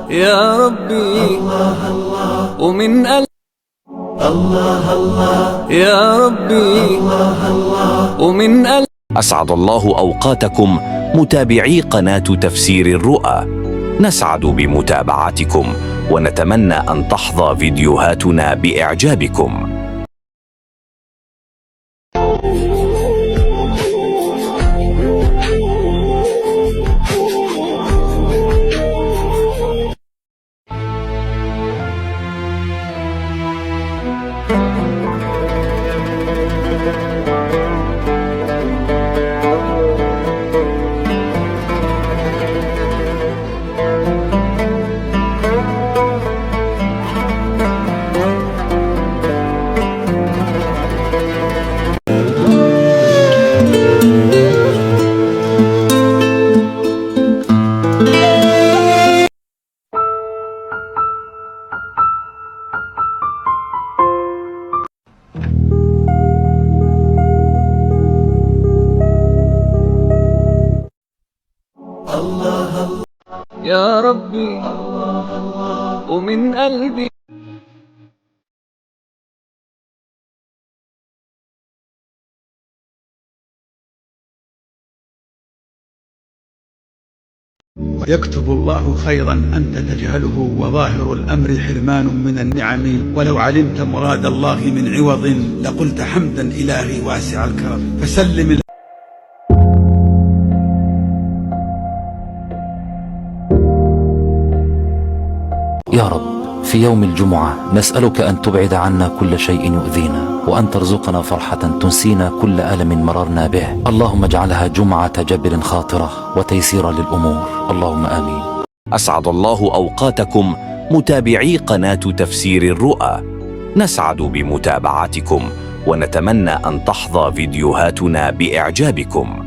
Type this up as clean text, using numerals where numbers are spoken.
يا ربي ومن يا ربي ومن أسعد الله أوقاتكم متابعي قناة تفسير الرؤى. نسعد بمتابعتكم ونتمنى أن تحظى فيديوهاتنا بإعجابكم. يا ربي ومن قلبي ويكتب الله خيرا أنت تجهله، وظاهر الأمر حرمان من النعم. ولو علمت مراد الله من عوض لقلت حمدا إلهي واسع الكرم. فسلم يا رب، في يوم الجمعة نسألك أن تبعد عنا كل شيء يؤذينا، وأن ترزقنا فرحة تنسينا كل ألم مررنا به. اللهم اجعلها جمعة جبر خاطرة وتيسير للأمور، اللهم آمين. أسعد الله أوقاتكم متابعي قناة تفسير الرؤى. نسعد بمتابعتكم ونتمنى أن تحظى فيديوهاتنا بإعجابكم.